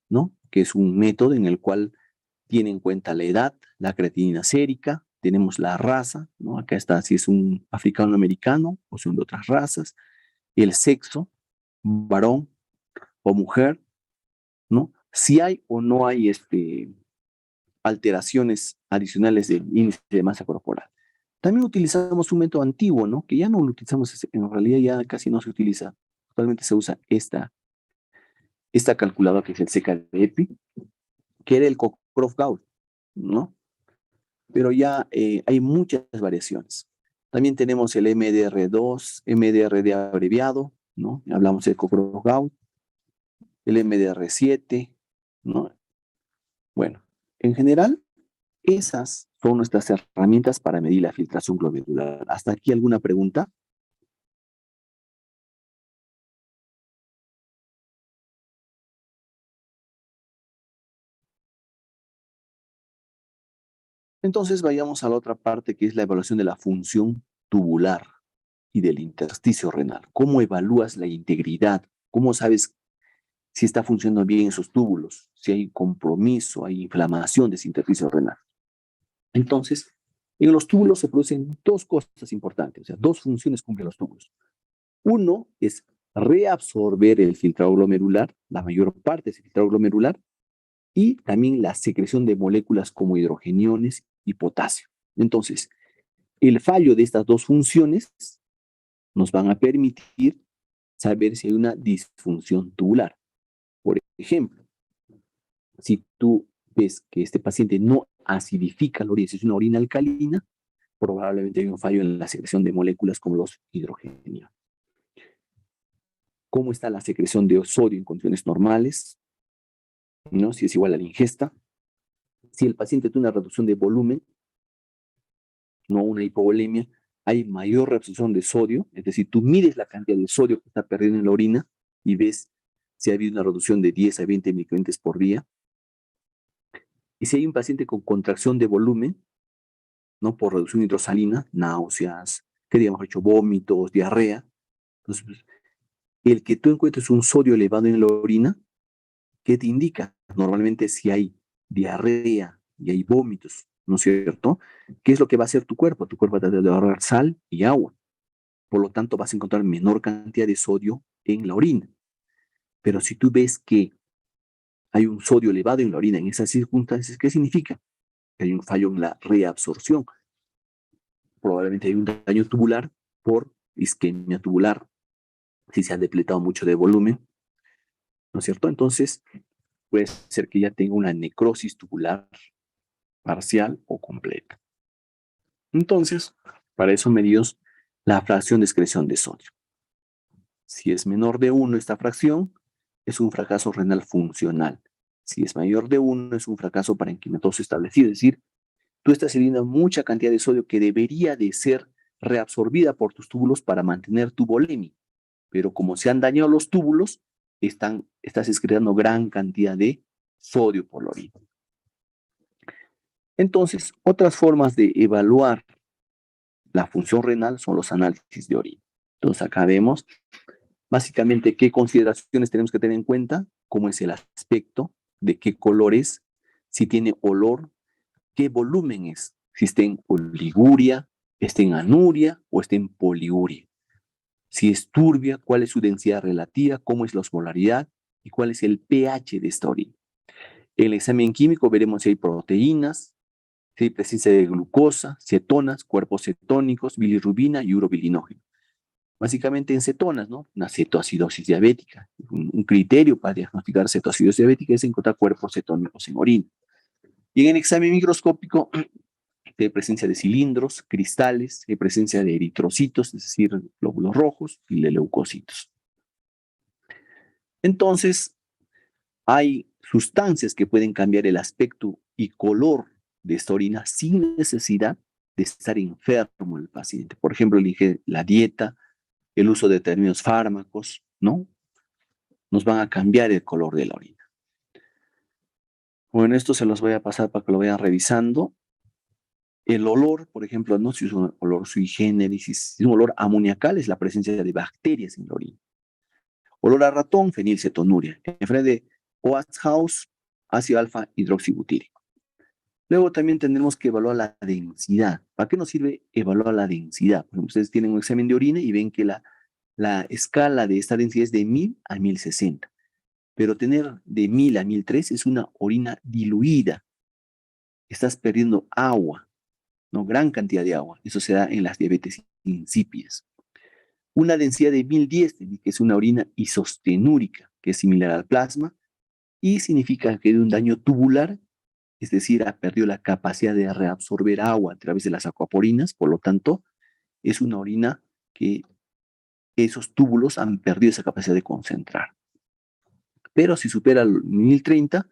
¿no? Que es un método en el cual tiene en cuenta la edad, la creatinina sérica, tenemos la raza, ¿no? Acá está si es un africano-americano o son de otras razas, el sexo, varón o mujer, ¿no? Si hay o no hay alteraciones adicionales del índice de masa corporal. También utilizamos un método antiguo, ¿no? Que ya no lo utilizamos, en realidad ya casi no se utiliza. Actualmente se usa esta calculadora que es el CKD-EPI, que era el Cockcroft-Gault, ¿no? Pero ya hay muchas variaciones. También tenemos el MDR2, MDRD abreviado, ¿no? Hablamos del Cockcroft-Gault, el MDR7, ¿no? Bueno, en general, esas son nuestras herramientas para medir la filtración glomerular. ¿Hasta aquí alguna pregunta? Entonces vayamos a la otra parte que es la evaluación de la función tubular y del intersticio renal. ¿Cómo evalúas la integridad? ¿Cómo sabes si está funcionando bien esos túbulos? Si hay compromiso, hay inflamación de ese intersticio renal. Entonces, en los túbulos se producen dos cosas importantes, o sea, dos funciones cumplen los túbulos. Uno es reabsorber el filtrado glomerular, la mayor parte de ese filtrado glomerular, y también la secreción de moléculas como hidrogeniones y potasio. Entonces, el fallo de estas dos funciones nos van a permitir saber si hay una disfunción tubular. Por ejemplo, si tú ves que este paciente no acidifica la orina, si es una orina alcalina, probablemente hay un fallo en la secreción de moléculas como los hidrogeniones. ¿Cómo está la secreción de sodio en condiciones normales? ¿No? Si es igual a la ingesta. Si el paciente tiene una reducción de volumen, no una hipovolemia, hay mayor reabsorción de sodio, es decir, tú mides la cantidad de sodio que está perdiendo en la orina y ves si ha habido una reducción de 10 a 20 microlitres por día. Y si hay un paciente con contracción de volumen, ¿no? Por reducción hidrosalina, náuseas, que digamos hecho vómitos, diarrea. Entonces, pues, el que tú encuentres un sodio elevado en la orina, ¿qué te indica? Normalmente si hay diarrea y hay vómitos, ¿no es cierto? ¿Qué es lo que va a hacer tu cuerpo? Tu cuerpo va a tratar de ahorrar sal y agua. Por lo tanto, vas a encontrar menor cantidad de sodio en la orina. Pero si tú ves que hay un sodio elevado en la orina en esas circunstancias, ¿qué significa? Que hay un fallo en la reabsorción. Probablemente hay un daño tubular por isquemia tubular, si se ha depletado mucho de volumen, ¿no es cierto? Entonces, puede ser que ya tenga una necrosis tubular parcial o completa. Entonces, para eso medimos la fracción de excreción de sodio. Si es menor de 1 esta fracción, es un fracaso renal funcional. Si es mayor de 1, es un fracaso parenquimatoso establecido. Es decir, tú estás eliminando mucha cantidad de sodio que debería de ser reabsorbida por tus túbulos para mantener tu volemia. Pero como se han dañado los túbulos, estás excretando gran cantidad de sodio por la orina. Entonces, otras formas de evaluar la función renal son los análisis de orina. Entonces, acá vemos básicamente qué consideraciones tenemos que tener en cuenta, cómo es el aspecto, de qué color es, si tiene olor, qué volumen es, si está en oliguria, está en anuria o está en poliuria. Si es turbia, cuál es su densidad relativa, cómo es la osmolaridad y cuál es el pH de esta orina. En el examen químico veremos si hay proteínas, si hay presencia de glucosa, cetonas, cuerpos cetónicos, bilirrubina y urobilinógeno. Básicamente en cetonas, ¿no? Una cetoacidosis diabética. Un criterio para diagnosticar cetoacidosis diabética es encontrar cuerpos cetónicos en orina. Y en el examen microscópico hay presencia de cilindros, cristales, hay presencia de eritrocitos, es decir, glóbulos rojos, y de leucocitos. Entonces, hay sustancias que pueden cambiar el aspecto y color de esta orina sin necesidad de estar enfermo el paciente. Por ejemplo, elige la dieta, el uso de determinados fármacos, ¿no? Nos van a cambiar el color de la orina. Bueno, esto se los voy a pasar para que lo vayan revisando. El olor, por ejemplo, no si es un olor sui generis, si es un olor amoniacal, es la presencia de bacterias en la orina. Olor a ratón, fenilcetonuria. Enfermedad de Oasthouse, ácido alfa hidroxibutírico. Luego también tendremos que evaluar la densidad. ¿Para qué nos sirve evaluar la densidad? Por ejemplo, ustedes tienen un examen de orina y ven que la escala de esta densidad es de 1000 a 1060. Pero tener de 1000 a 1003 es una orina diluida. Estás perdiendo agua, ¿no? Gran cantidad de agua. Eso se da en las diabetes insípidas. Una densidad de 1010, que es una orina isostenúrica, que es similar al plasma, y significa que hay un daño tubular, es decir, ha perdido la capacidad de reabsorber agua a través de las acuaporinas, por lo tanto, es una orina que esos túbulos han perdido esa capacidad de concentrar. Pero si supera el 1030,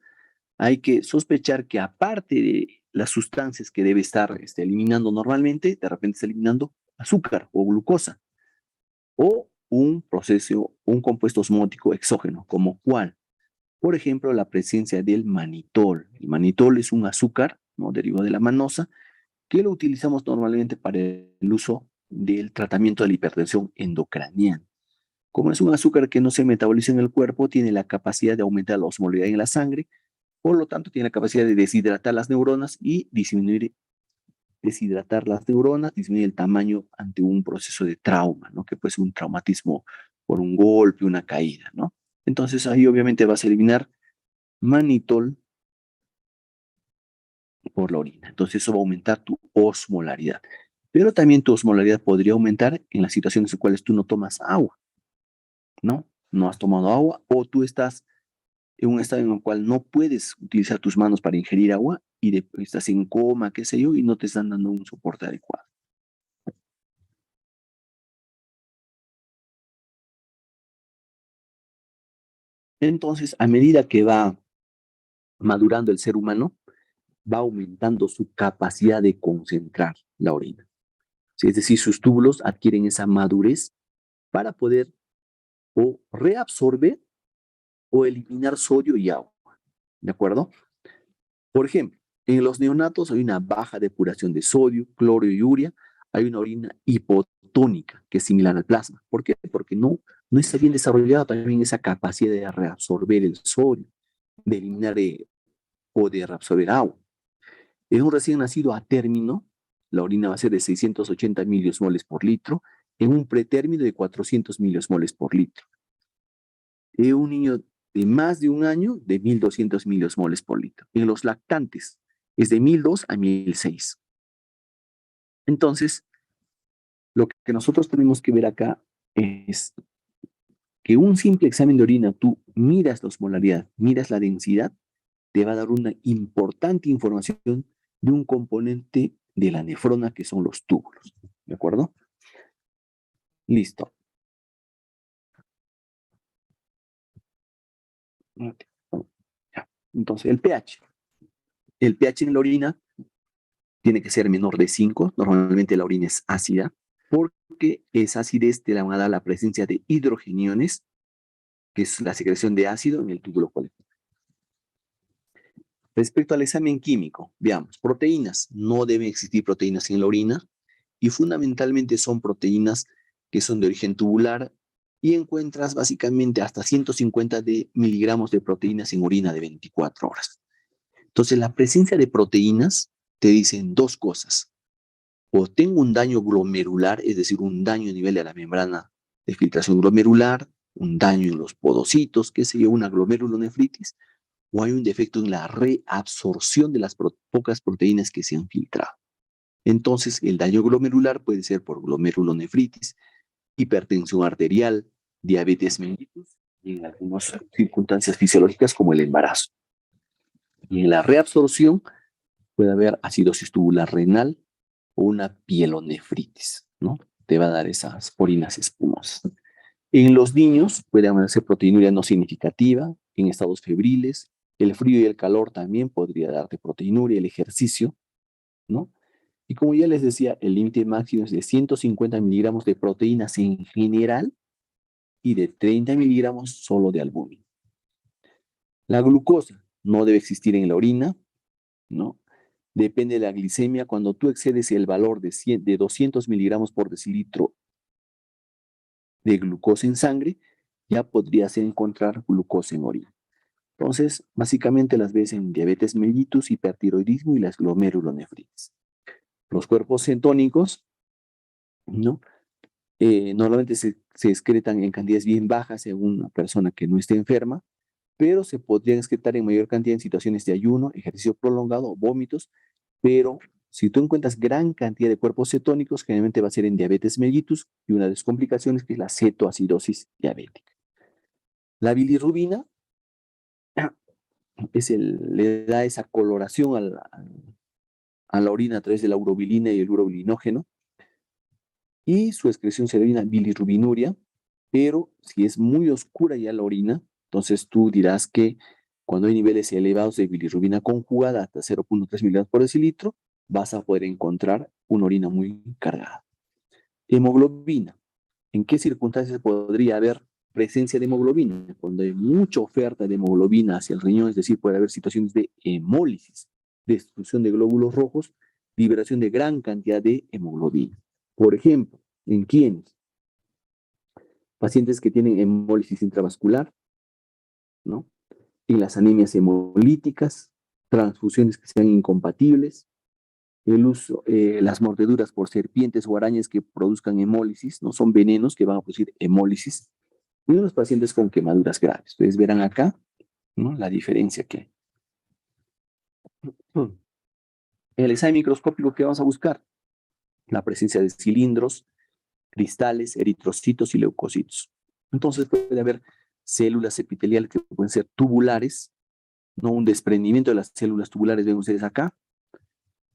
hay que sospechar que aparte de las sustancias que debe estar eliminando normalmente, de repente está eliminando azúcar o glucosa, o un proceso, un compuesto osmótico exógeno, como cuál. Por ejemplo, la presencia del manitol. El manitol es un azúcar, ¿no? Derivado de la manosa, que lo utilizamos normalmente para el uso del tratamiento de la hipertensión endocraniana. Como es un azúcar que no se metaboliza en el cuerpo, tiene la capacidad de aumentar la osmolaridad en la sangre, por lo tanto tiene la capacidad de deshidratar las neuronas y deshidratar las neuronas, disminuir el tamaño ante un proceso de trauma, ¿no? Que puede ser un traumatismo por un golpe, una caída, ¿no? Entonces ahí obviamente vas a eliminar manitol por la orina. Entonces eso va a aumentar tu osmolaridad. Pero también tu osmolaridad podría aumentar en las situaciones en las cuales tú no tomas agua, ¿no? No has tomado agua o tú estás en un estado en el cual no puedes utilizar tus manos para ingerir agua y estás en coma, qué sé yo, y no te están dando un soporte adecuado. Entonces, a medida que va madurando el ser humano, va aumentando su capacidad de concentrar la orina. ¿Sí? Es decir, sus túbulos adquieren esa madurez para poder o reabsorber o eliminar sodio y agua. ¿De acuerdo? Por ejemplo, en los neonatos hay una baja depuración de sodio, cloro y urea. Hay una orina hipotónica, que es similar al plasma. ¿Por qué? Porque no está bien desarrollada también esa capacidad de reabsorber el sodio, de eliminar o de reabsorber agua. En un recién nacido a término, la orina va a ser de 680 miliosmoles por litro, en un pretérmino de 400 miliosmoles por litro. En un niño de más de un año, de 1200 miliosmoles por litro. En los lactantes, es de 1002 a 1006. Entonces, lo que nosotros tenemos que ver acá es que un simple examen de orina, tú miras la osmolaridad, miras la densidad, te va a dar una importante información de un componente de la nefrona que son los túbulos. ¿De acuerdo? Listo. Entonces, el pH. El pH en la orina tiene que ser menor de 5. Normalmente la orina es ácida porque esa acidez te la van a dar la presencia de hidrogeniones, que es la secreción de ácido en el túbulo colectivo. Respecto al examen químico, veamos, proteínas. No deben existir proteínas en la orina y fundamentalmente son proteínas que son de origen tubular y encuentras básicamente hasta 150 miligramos de proteínas en orina de 24 horas. Entonces, la presencia de proteínas te dicen dos cosas. O tengo un daño glomerular, es decir, un daño a nivel de la membrana de filtración glomerular, un daño en los podocitos, qué sé yo, una glomerulonefritis, o hay un defecto en la reabsorción de las pocas proteínas que se han filtrado. Entonces, el daño glomerular puede ser por glomerulonefritis, hipertensión arterial, diabetes mellitus y en algunas circunstancias fisiológicas como el embarazo. Y en la reabsorción puede haber acidosis tubular renal o una pielonefritis, ¿no? Te va a dar esas orinas espumosas. En los niños puede haber proteinuria no significativa, en estados febriles, el frío y el calor también podría darte proteinuria, el ejercicio, ¿no? Y como ya les decía, el límite máximo es de 150 miligramos de proteínas en general y de 30 miligramos solo de albúmina. La glucosa no debe existir en la orina, ¿no? Depende de la glicemia. Cuando tú excedes el valor de 200 miligramos por decilitro de glucosa en sangre, ya podrías encontrar glucosa en orina. Entonces, básicamente las ves en diabetes mellitus, hipertiroidismo y las glomerulonefritis. Los cuerpos cetónicos, ¿no? Normalmente se excretan en cantidades bien bajas en una persona que no esté enferma, pero se podrían excretar en mayor cantidad en situaciones de ayuno, ejercicio prolongado, vómitos, pero si tú encuentras gran cantidad de cuerpos cetónicos, generalmente va a ser en diabetes mellitus y una de las complicaciones que es la cetoacidosis diabética. La bilirrubina le da esa coloración a la orina a través de la urobilina y el urobilinógeno, y su excreción se denomina bilirrubinuria, pero si es muy oscura ya la orina, entonces tú dirás que cuando hay niveles elevados de bilirrubina conjugada hasta 0.3 miligramos por decilitro, vas a poder encontrar una orina muy cargada. Hemoglobina. ¿En qué circunstancias podría haber presencia de hemoglobina? Cuando hay mucha oferta de hemoglobina hacia el riñón, es decir, puede haber situaciones de hemólisis, destrucción de glóbulos rojos, liberación de gran cantidad de hemoglobina. Por ejemplo, ¿en quiénes? Pacientes que tienen hemólisis intravascular, ¿no? En las anemias hemolíticas, transfusiones que sean incompatibles, el uso, las mordeduras por serpientes o arañas que produzcan hemólisis, no son venenos que van a producir hemólisis, y unos pacientes con quemaduras graves. Ustedes verán acá, ¿no?, la diferencia que hay. El examen microscópico que vamos a buscar, la presencia de cilindros, cristales, eritrocitos y leucocitos. Entonces puede haber células epiteliales que pueden ser tubulares, ¿no? Un desprendimiento de las células tubulares, ven ustedes acá,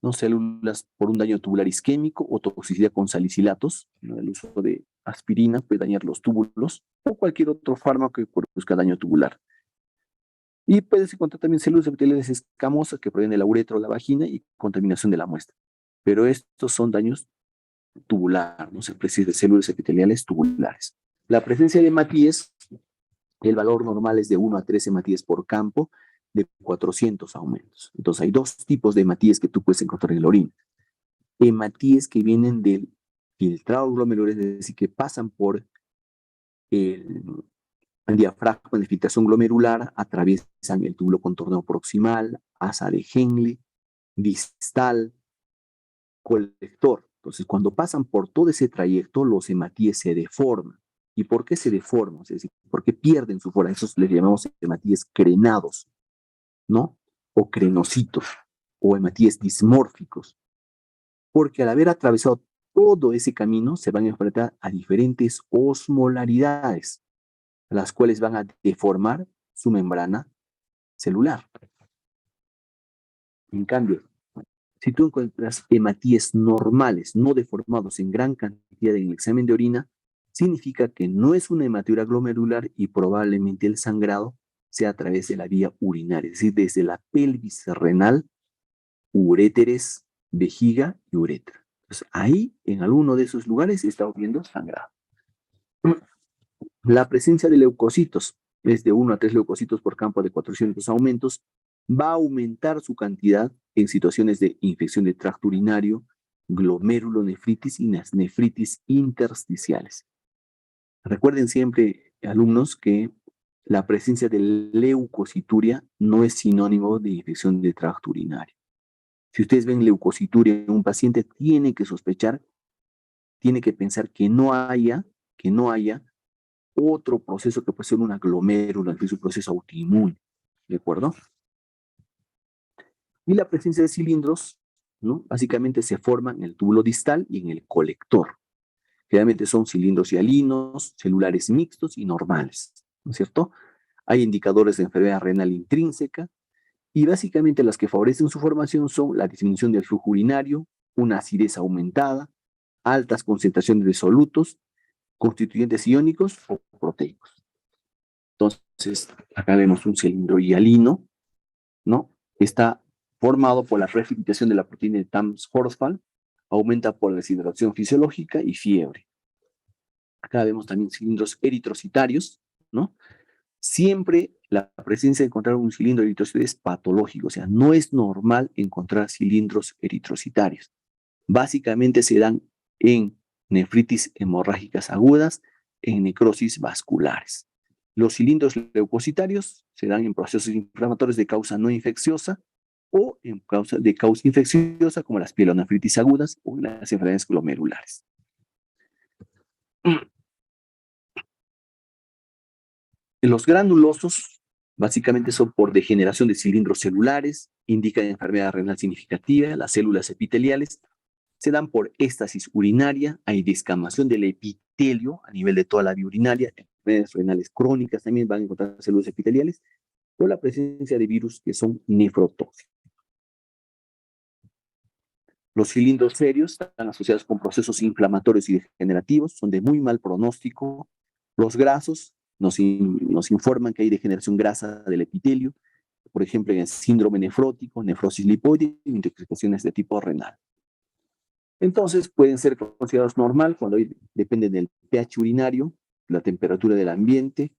¿no? Células por un daño tubular isquémico o toxicidad con salicilatos, ¿no? El uso de aspirina puede dañar los túbulos o cualquier otro fármaco que produzca daño tubular. Y puedes encontrar también células epiteliales escamosas que provienen de la uretra o la vagina y contaminación de la muestra. Pero estos son daños tubular, no se precisa de células epiteliales tubulares. La presencia de hematíes, el valor normal es de 1 a 3 hematíes por campo, de 400 aumentos. Entonces hay dos tipos de hematíes que tú puedes encontrar en la orina. Hematíes que vienen del filtrado glomerular, es decir, que pasan por el diafragma de filtración glomerular, atraviesan el túbulo contorno proximal, asa de Henle, distal, colector. Entonces, cuando pasan por todo ese trayecto, los hematíes se deforman. ¿Y por qué se deforman? Es decir, ¿por qué pierden su forma? Esos les llamamos hematíes crenados, ¿no? O crenocitos, o hematíes dismórficos. Porque al haber atravesado todo ese camino, se van a enfrentar a diferentes osmolaridades, las cuales van a deformar su membrana celular. En cambio, si tú encuentras hematíes normales, no deformados en gran cantidad en el examen de orina, significa que no es una hematuria glomerular y probablemente el sangrado sea a través de la vía urinaria, es decir, desde la pelvis renal, uréteres, vejiga y uretra. Entonces, ahí, en alguno de esos lugares, está viendo sangrado. La presencia de leucocitos es de 1 a 3 leucocitos por campo de 400 aumentos, va a aumentar su cantidad en situaciones de infección de tracto urinario, glomerulonefritis y las nefritis intersticiales. Recuerden siempre, alumnos, que la presencia de leucocituria no es sinónimo de infección de tracto urinario. Si ustedes ven leucocituria en un paciente, tiene que sospechar, tiene que pensar que no haya otro proceso que puede ser una glomérula, que es un proceso autoinmune, ¿de acuerdo? Y la presencia de cilindros, ¿no?, básicamente se forman en el túbulo distal y en el colector. Generalmente son cilindros hialinos, celulares mixtos y normales, ¿no es cierto? Hay indicadores de enfermedad renal intrínseca y básicamente las que favorecen su formación son la disminución del flujo urinario, una acidez aumentada, altas concentraciones de solutos, constituyentes iónicos o proteicos. Entonces, acá vemos un cilindro hialino, ¿no? Está formado por la precipitación de la proteína de Tams-Horsfall aumenta por la deshidratación fisiológica y fiebre. Acá vemos también cilindros eritrocitarios, ¿no? Siempre la presencia de encontrar un cilindro eritrocitario es patológico, o sea, no es normal encontrar cilindros eritrocitarios. Básicamente se dan en nefritis hemorrágicas agudas, en necrosis vasculares. Los cilindros leucocitarios se dan en procesos inflamatorios de causa no infecciosa o en causa de causa infecciosa como las pielonefritis agudas o las enfermedades glomerulares. Los granulosos básicamente son por degeneración de cilindros celulares, indican enfermedad renal significativa, las células epiteliales, se dan por éstasis urinaria, hay descamación del epitelio a nivel de toda la vía urinaria, enfermedades renales crónicas también van a encontrar células epiteliales, o la presencia de virus que son nefrotóxicos. Los cilindros serios están asociados con procesos inflamatorios y degenerativos, son de muy mal pronóstico. Los grasos nos informan que hay degeneración grasa del epitelio, por ejemplo, en el síndrome nefrótico, nefrosis lipoide, intoxicaciones de tipo renal. Entonces, pueden ser considerados normal cuando dependen del pH urinario, la temperatura del ambiente.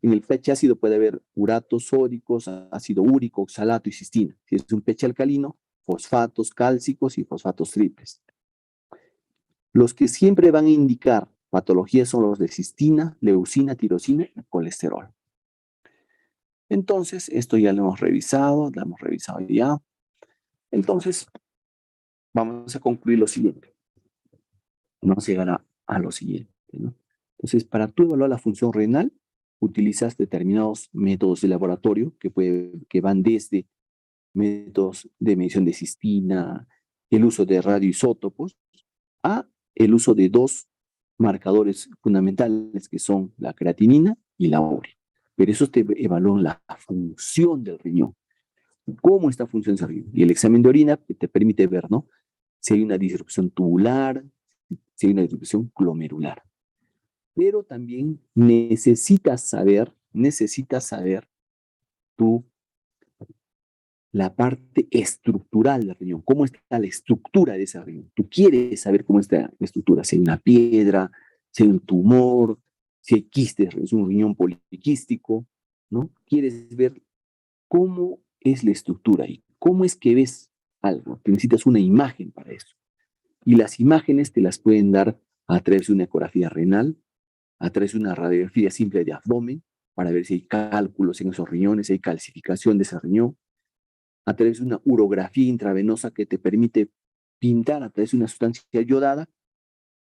En el pH ácido puede haber uratos sódicos, ácido úrico, oxalato y cistina. Si es un pH alcalino, fosfatos cálcicos y fosfatos triples. Los que siempre van a indicar patologías son los de cistina, leucina, tirosina y colesterol. Entonces, esto ya lo hemos revisado ya. Entonces, vamos a concluir lo siguiente. Vamos a llegar a lo siguiente, ¿no? Entonces, para tú evaluar la función renal, utilizas determinados métodos de laboratorio que van desde métodos de medición de cistina, el uso de radioisótopos, a el uso de dos marcadores fundamentales que son la creatinina y la urea. Pero eso te evalúa la función del riñón, cómo está funcionando ese riñón. Y el examen de orina te permite ver, ¿no? Si hay una disrupción tubular, si hay una disrupción glomerular. Pero también necesitas saber tú la parte estructural del riñón, cómo está la estructura de ese riñón. Tú quieres saber cómo está la estructura, si hay una piedra, si hay un tumor, si hay quistes, es un riñón poliquístico, ¿no? Quieres ver cómo es la estructura y cómo es que ves algo. Te necesitas una imagen para eso. Y las imágenes te las pueden dar a través de una ecografía renal, a través de una radiografía simple de abdomen, para ver si hay cálculos en esos riñones, si hay calcificación de ese riñón, a través de una urografía intravenosa que te permite pintar a través de una sustancia yodada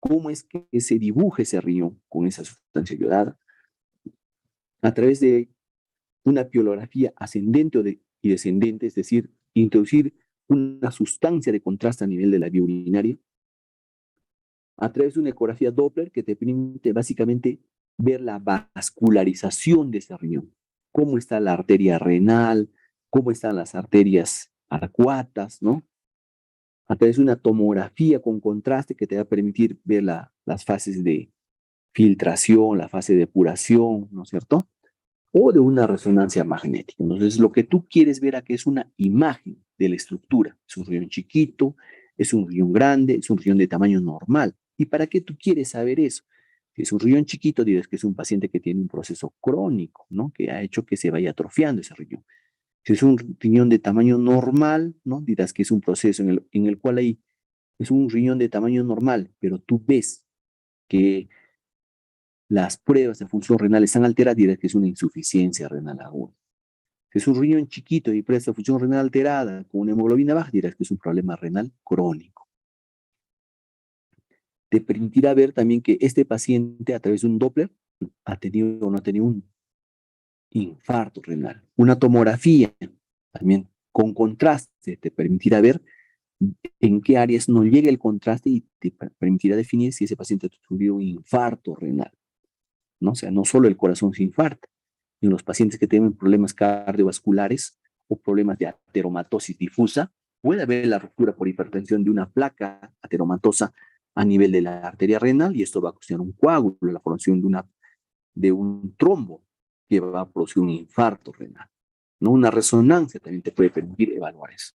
cómo es que se dibuja ese riñón con esa sustancia yodada, a través de una pielografía ascendente y descendente, es decir, introducir una sustancia de contraste a nivel de la vía urinaria, a través de una ecografía Doppler que te permite básicamente ver la vascularización de ese riñón, cómo está la arteria renal, cómo están las arterias arcuatas, ¿no? A través de una tomografía con contraste que te va a permitir ver las fases de filtración, la fase de depuración, ¿no es cierto? O de una resonancia magnética. Entonces, lo que tú quieres ver aquí es una imagen de la estructura. Es un riñón chiquito, es un riñón grande, es un riñón de tamaño normal. ¿Y para qué tú quieres saber eso? Si es un riñón chiquito, dirás que es un paciente que tiene un proceso crónico, ¿no? Que ha hecho que se vaya atrofiando ese riñón. Si es un riñón de tamaño normal, ¿no? Dirás que es un proceso en el cual es un riñón de tamaño normal, pero tú ves que las pruebas de función renal están alteradas, dirás que es una insuficiencia renal aguda. Si es un riñón chiquito y pruebas de función renal alterada con una hemoglobina baja, dirás que es un problema renal crónico. Te permitirá ver también que este paciente, a través de un Doppler, ha tenido o no ha tenido un infarto renal. Una tomografía, también con contraste, te permitirá ver en qué áreas no llega el contraste y te permitirá definir si ese paciente tuvo un infarto renal, ¿no? O sea, no solo el corazón se infarta. En los pacientes que tienen problemas cardiovasculares o problemas de ateromatosis difusa, puede haber la ruptura por hipertensión de una placa ateromatosa a nivel de la arteria renal y esto va a ocasionar un coágulo, la formación de un trombo que va a producir un infarto renal, ¿no? Una resonancia también te puede permitir evaluar eso.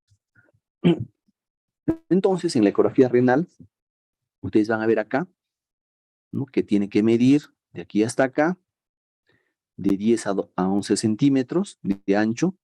Entonces, en la ecografía renal, ustedes van a ver acá, ¿no?, que tiene que medir de aquí hasta acá, de 10 a 11 centímetros de ancho,